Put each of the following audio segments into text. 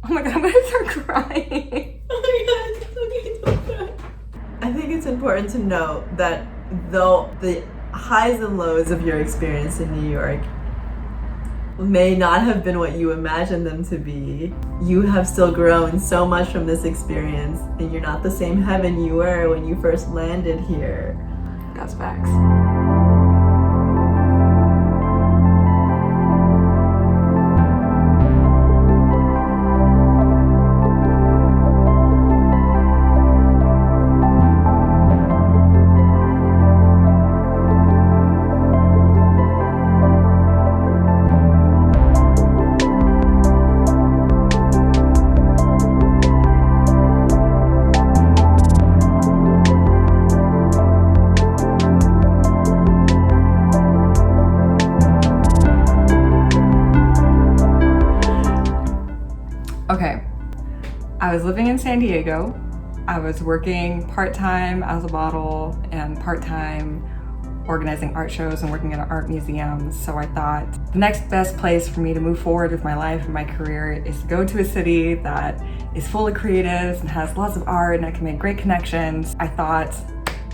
Oh my god, I'm gonna start crying. Oh my god, okay, don't cry. I think it's important to note that though the highs and lows of your experience in New York may not have been what you imagined them to be, you have still grown so much from this experience, and you're not the same heaven you were when you first landed here. That's facts. Okay, I was living in San Diego. I was working part-time as a model and part-time organizing art shows and working at an art museum. So I thought the next best place for me to move forward with my life and my career is to go to a city that is full of creatives and has lots of art and I can make great connections. I thought,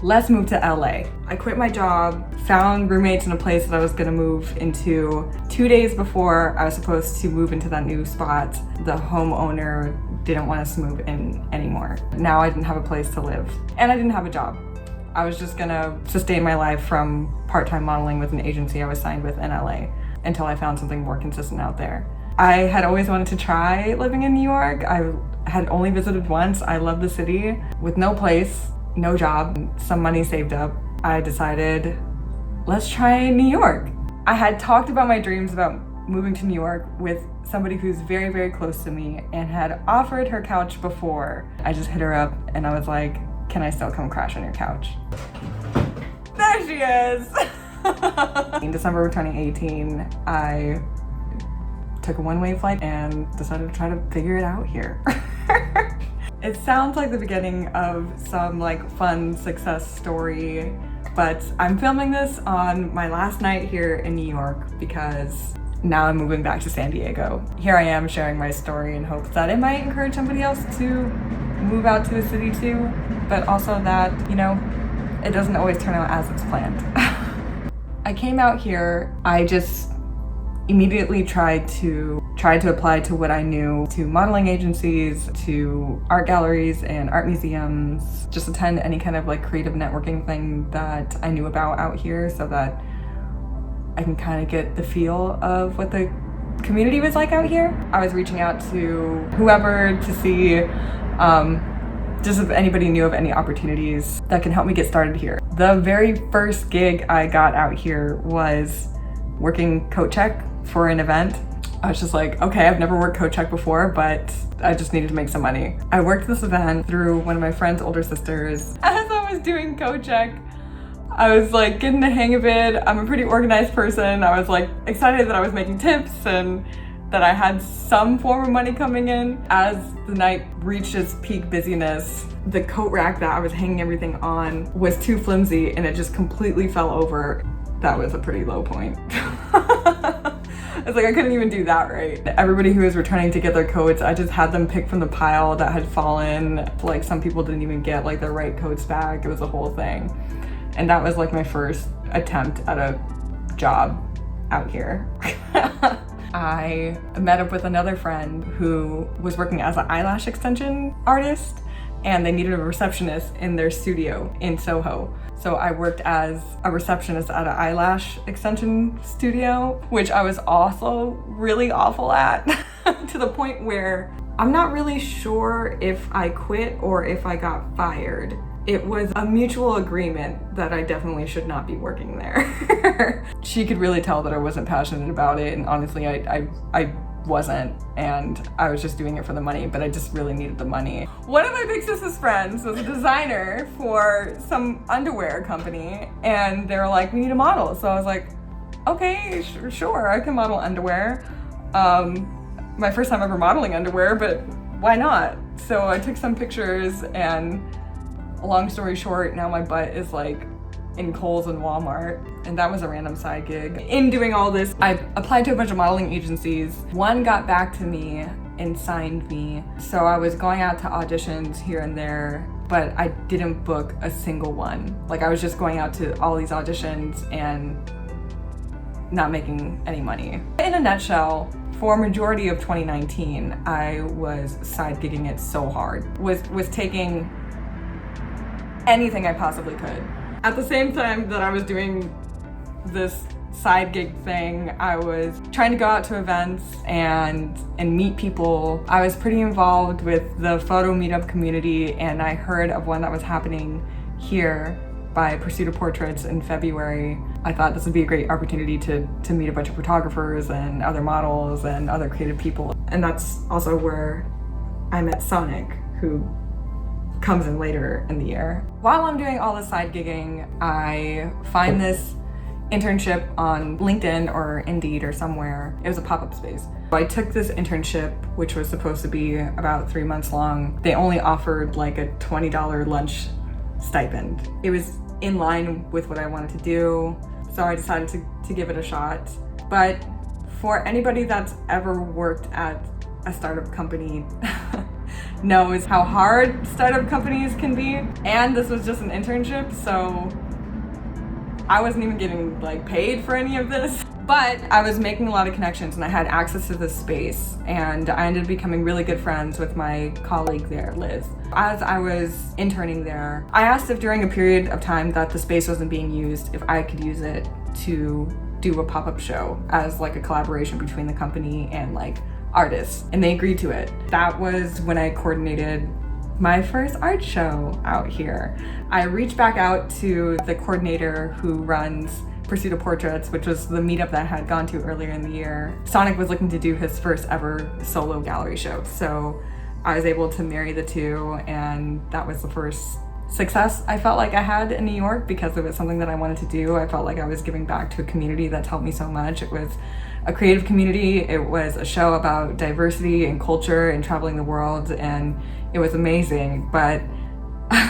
let's move to LA. I quit my job, found roommates in a place that I was gonna move into 2 days before I was supposed to move into that new spot. The homeowner didn't want us to move in anymore. Now I didn't have a place to live and I didn't have a job. I was just gonna sustain my life from part-time modeling with an agency I was signed with in LA until I found something more consistent out there. I had always wanted to try living in New York. I had only visited once. I love the city. With no place, no job, some money saved up, I decided, let's try New York. I had talked about my dreams about moving to New York with somebody who's very, very close to me and had offered her couch before. I just hit her up and I was like, can I still come crash on your couch? There she is! In December of 2018, I took a one-way flight and decided to try to figure it out here. It sounds like the beginning of some like fun success story, but I'm filming this on my last night here in New York because now I'm moving back to San Diego. Here I am sharing my story in hopes that it might encourage somebody else to move out to the city too, but also that, you know, it doesn't always turn out as it's planned. I came out here, I just immediately tried to apply to what I knew, to modeling agencies, to art galleries and art museums, just attend any kind of like creative networking thing that I knew about out here so that I can kind of get the feel of what the community was like out here. I was reaching out to whoever to see just if anybody knew of any opportunities that can help me get started here. The very first gig I got out here was working coat check for an event. I was just like, okay, I've never worked coat check before, but I just needed to make some money. I worked this event through one of my friend's older sisters. As I was doing coat check, I was like getting the hang of it. I'm a pretty organized person. I was like excited that I was making tips and that I had some form of money coming in. As the night reached its peak busyness, the coat rack that I was hanging everything on was too flimsy and it just completely fell over. That was a pretty low point. It's like I couldn't even do that right. Everybody who was returning to get their coats, I just had them pick from the pile that had fallen. Like some people didn't even get like their right coats back. It was a whole thing. And that was like my first attempt at a job out here. I met up with another friend who was working as an eyelash extension artist and they needed a receptionist in their studio in Soho. So I worked as a receptionist at an eyelash extension studio, which I was also really awful at to the point where I'm not really sure if I quit or if I got fired. It was a mutual agreement that I definitely should not be working there. She could really tell that I wasn't passionate about it, and honestly, I wasn't, and I was just doing it for the money, but I just really needed the money. One of my big sister's friends was a designer for some underwear company, and they were like, we need a model. So I was like, okay, sure, I can model underwear. My first time ever modeling underwear, but why not? So I took some pictures, and long story short, now my butt is like in Kohl's and Walmart, and that was a random side gig. In doing all this, I applied to a bunch of modeling agencies. One got back to me and signed me. So I was going out to auditions here and there, but I didn't book a single one. Like, I was just going out to all these auditions and not making any money. In a nutshell, for a majority of 2019, I was side gigging it so hard. Was taking anything I possibly could. At the same time that I was doing this side gig thing, I was trying to go out to events and meet people. I was pretty involved with the photo meetup community, and I heard of one that was happening here by Pursuit of Portraits in February. I thought this would be a great opportunity to meet a bunch of photographers and other models and other creative people. And that's also where I met Sonic, who comes in later in the year. While I'm doing all the side gigging, I find this internship on LinkedIn or Indeed or somewhere. It was a pop-up space. I took this internship, which was supposed to be about 3 months long. They only offered like a $20 lunch stipend. It was in line with what I wanted to do, so I decided to give it a shot. But for anybody that's ever worked at a startup company knows how hard startup companies can be. And this was just an internship, so I wasn't even getting like paid for any of this. But I was making a lot of connections and I had access to this space, and I ended up becoming really good friends with my colleague there, Liz. As I was interning there, I asked if during a period of time that the space wasn't being used, if I could use it to do a pop-up show as like a collaboration between the company and like artists, and they agreed to it. That was when I coordinated my first art show out here. I reached back out to the coordinator who runs Pursuit of Portraits, which was the meetup that I had gone to earlier in the year. Sonic was looking to do his first ever solo gallery show, so I was able to marry the two, and that was the first success I felt like I had in New York because it was something that I wanted to do. I felt like I was giving back to a community that's helped me so much. It was a creative community. It was a show about diversity and culture and traveling the world, and it was amazing. But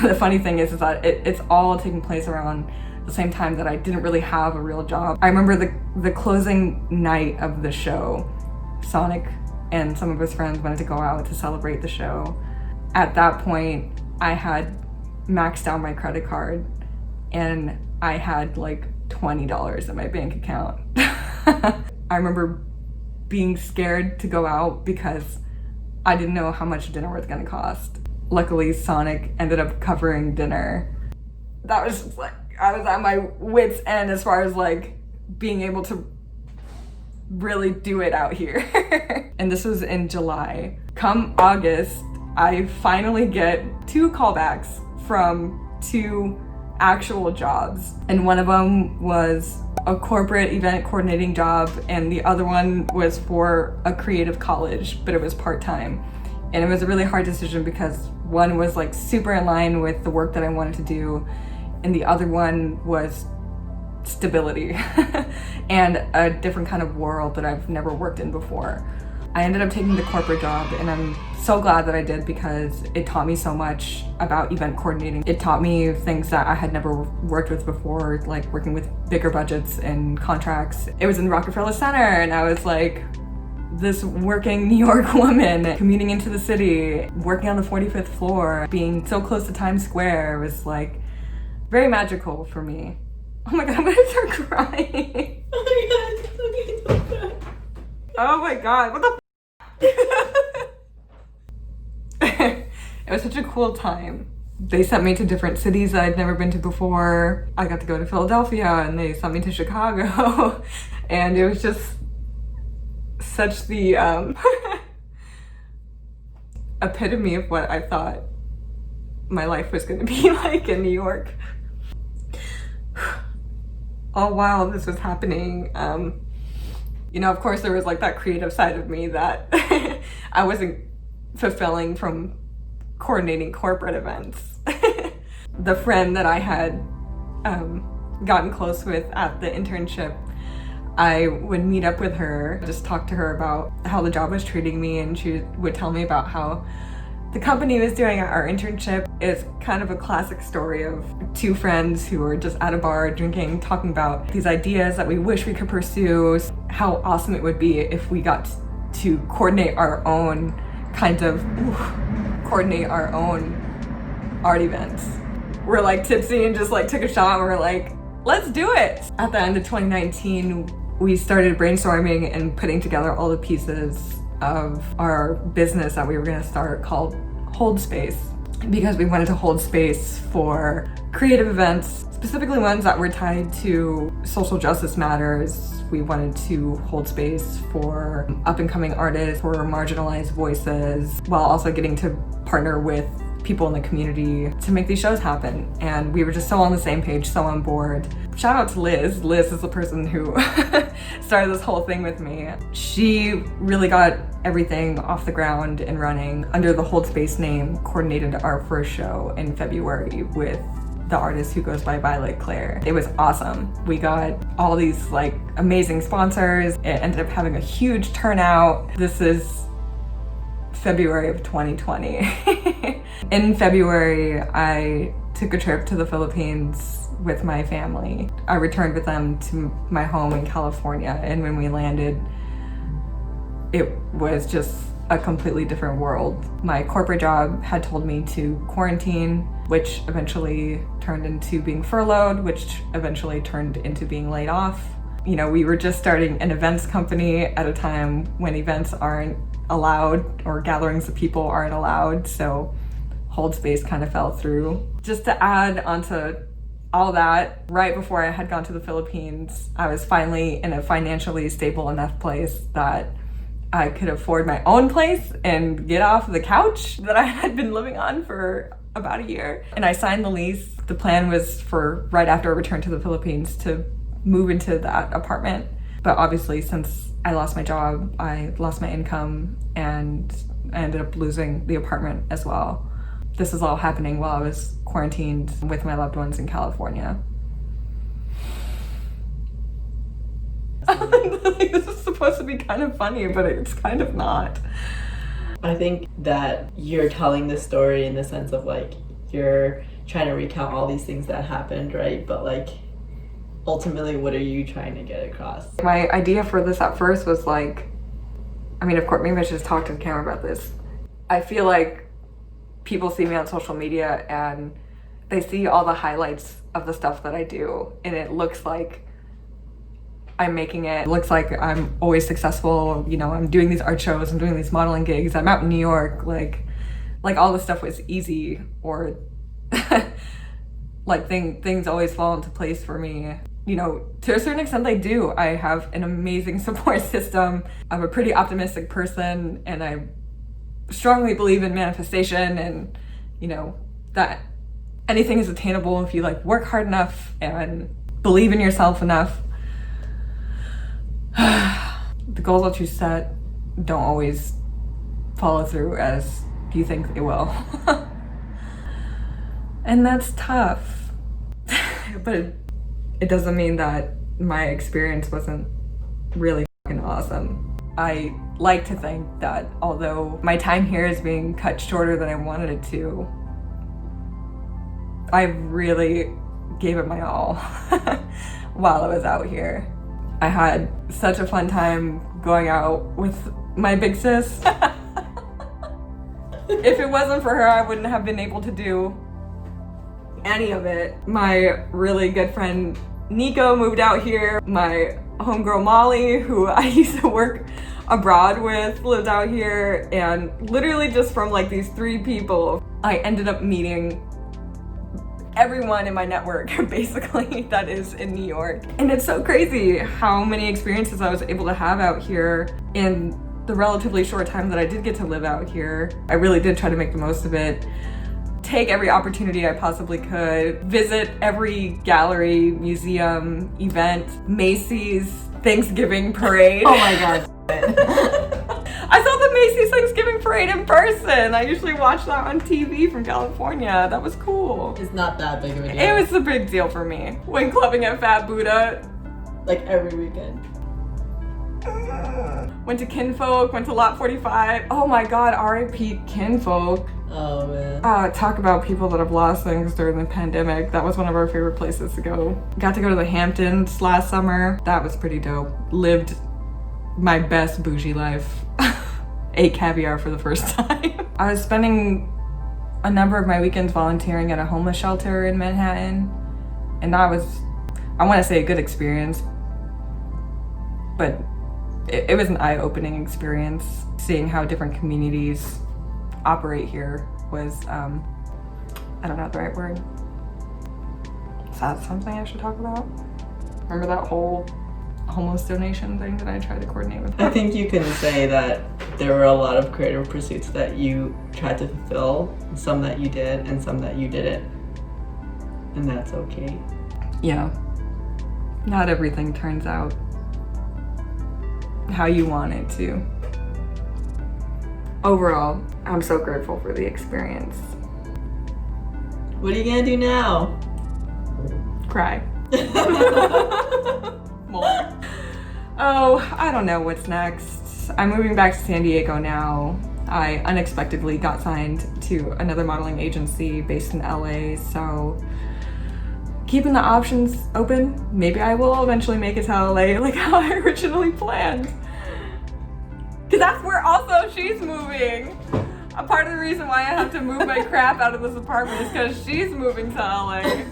the funny thing is that it's all taking place around the same time that I didn't really have a real job. I remember the closing night of the show, Sonic and some of his friends wanted to go out to celebrate the show. At that point, I had maxed out my credit card and I had like $20 in my bank account. I remember being scared to go out because I didn't know how much dinner was gonna cost. Luckily, Sonic ended up covering dinner. That was just like, I was at my wit's end as far as like being able to really do it out here. And this was in July. Come August, I finally get 2 callbacks from 2 actual jobs. And one of them was a corporate event coordinating job, and the other one was for a creative college, but it was part-time. And it was a really hard decision because one was like super in line with the work that I wanted to do, and the other one was stability and a different kind of world that I've never worked in before. I ended up taking the corporate job, and I'm so glad that I did because it taught me so much about event coordinating. It taught me things that I had never worked with before, like working with bigger budgets and contracts. It was in Rockefeller Center, and I was like this working New York woman commuting into the city, working on the 45th floor, being so close to Times Square was like very magical for me. Oh my God, I'm gonna start crying. Oh my God, it's okay, don't cry. Oh my God, what the It was such a cool time. They sent me to different cities that I'd never been to before. I got to go to Philadelphia, and they sent me to Chicago. And it was just such the epitome of what I thought my life was gonna be like in New York. All while this was happening, you know, of course there was like that creative side of me that I wasn't fulfilling from coordinating corporate events. The friend that I had gotten close with at the internship, I would meet up with her, just talk to her about how the job was treating me, and she would tell me about how the company was doing at our internship. Is kind of a classic story of 2 friends who were just at a bar drinking, talking about these ideas that we wish we could pursue, how awesome it would be if we got to coordinate our own art events. We're like tipsy and just like took a shot and we're like, let's do it. At the end of 2019, we started brainstorming and putting together all the pieces of our business that we were gonna start called Hold Space, because we wanted to hold space for creative events, specifically ones that were tied to social justice matters. We wanted to hold space for up-and-coming artists, for marginalized voices, while also getting to partner with people in the community to make these shows happen. And we were just so on the same page, so on board. Shout out to Liz. Liz is the person who started this whole thing with me. She really got everything off the ground and running under the Hold Space name, coordinated our first show in February with the artist who goes by Violet Claire. It was awesome. We got all these like amazing sponsors. It ended up having a huge turnout. This is February of 2020. In February, I took a trip to the Philippines with my family. I returned with them to my home in California, and when we landed, it was just a completely different world. My corporate job had told me to quarantine, which eventually turned into being furloughed, which eventually turned into being laid off. You know, we were just starting an events company at a time when events aren't allowed or gatherings of people aren't allowed, so Hold Space kind of fell through. Just to add onto all that, right before I had gone to the Philippines, I was finally in a financially stable enough place that I could afford my own place and get off the couch that I had been living on for about a year. And I signed the lease. The plan was for right after I returned to the Philippines to move into that apartment. But obviously, since I lost my job, I lost my income, and I ended up losing the apartment as well. This is all happening while I was quarantined with my loved ones in California. Like, this is supposed to be kind of funny, but it's kind of not. I think that you're telling the story in the sense of like you're trying to recount all these things that happened, right? But like ultimately, what are you trying to get across? My idea for this at first was like, I mean, of course, maybe I should just talk to the camera about this. I feel like people see me on social media and they see all the highlights of the stuff that I do, and it looks like I'm making it. It looks like I'm always successful. You know, I'm doing these art shows, I'm doing these modeling gigs, I'm out in New York, like all this stuff was easy, or like things always fall into place for me. You know, to a certain extent they do. I have an amazing support system. I'm a pretty optimistic person, and I strongly believe in manifestation, and you know, that anything is attainable if you like work hard enough and believe in yourself enough. The goals that you set don't always follow through as you think they will. And that's tough. But it doesn't mean that my experience wasn't really fucking awesome. I like to think that although my time here is being cut shorter than I wanted it to, I really gave it my all while I was out here. I had such a fun time going out with my big sis. If it wasn't for her, I wouldn't have been able to do any of it. My really good friend Nico moved out here. My homegirl Molly, who I used to work abroad with, lived out here. And literally just from like these 3 people, I ended up meeting everyone in my network basically that is in New York. And it's so crazy how many experiences I was able to have out here in the relatively short time that I did get to live out here. I really did try to make the most of it, take every opportunity I possibly could, visit every gallery, museum, event, Macy's Thanksgiving parade. Oh my god. I saw the Macy's Thanksgiving parade in person. I usually watch that on TV from California. That was cool. It's not that big of a deal. It was a big deal for me. When clubbing at Fat Buddha. Like every weekend. Went to Kinfolk, went to Lot 45. Oh my god, R.I.P. Kinfolk. Oh man. Talk about people that have lost things during the pandemic. That was one of our favorite places to go. Got to go to the Hamptons last summer. That was pretty dope. Lived my best bougie life. Ate caviar for the first time. I was spending a number of my weekends volunteering at a homeless shelter in Manhattan, and that was, I want to say, a good experience, but it was an eye-opening experience. Seeing how different communities operate here was, I don't know the right word. Is that something I should talk about? Remember that whole homeless donation thing that I tried to coordinate with? I think you can say that there were a lot of creative pursuits that you tried to fulfill, some that you did and some that you didn't. And that's okay. Yeah. Not everything turns out how you want it to. Overall, I'm so grateful for the experience. What are you gonna do now? Cry. More. Oh, I don't know what's next. I'm moving back to San Diego now. I unexpectedly got signed to another modeling agency based in LA, so keeping the options open. Maybe I will eventually make it to LA like how I originally planned. Cause that's where also she's moving. A part of the reason why I have to move my crap out of this apartment is because she's moving to LA.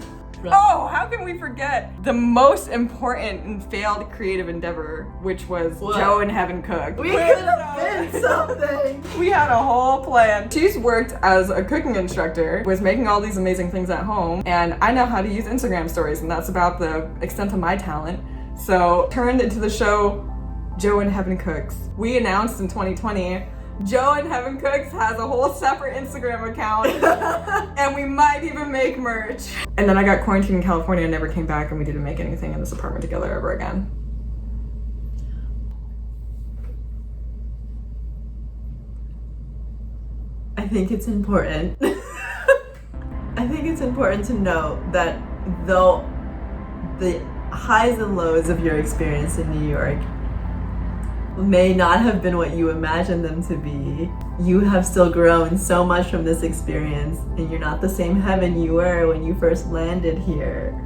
Oh, how can we forget the most important and failed creative endeavor, which was What? Joe and Heaven Cook. We could have been something. We had a whole plan. She's worked as a cooking instructor, was making all these amazing things at home, and I know how to use Instagram stories, and that's about the extent of my talent. So turned into the show Joe and Heaven Cooks. We announced in 2020, Joe and Heaven Cooks has a whole separate Instagram account, and we might even make merch. And then I got quarantined in California and never came back, and we didn't make anything in this apartment together ever again. I think it's important. I think it's important to note that though the highs and lows of your experience in New York may not have been what you imagined them to be, you have still grown so much from this experience, and you're not the same Heaven you were when you first landed here.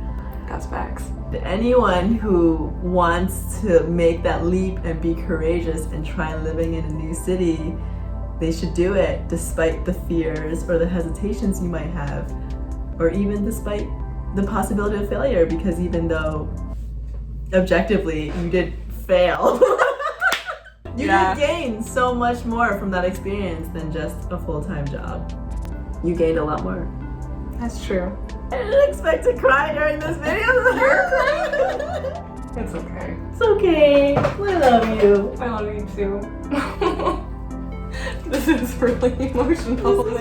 That's facts. Anyone who wants to make that leap and be courageous and try living in a new city, they should do it despite the fears or the hesitations you might have, or even despite the possibility of failure, because even though objectively you did fail, you did gain so much more from that experience than just a full-time job. You gained a lot more. That's true. I didn't expect to cry during this video. You're crying. It's okay. It's okay. I love you. I love you too. This is really emotional. We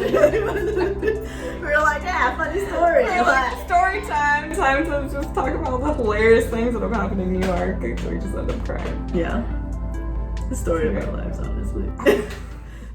were like, yeah, funny story. We're like, story time. Time to just talk about the hilarious things that have happened in New York. We just end up crying. Yeah. The story of our lives, honestly.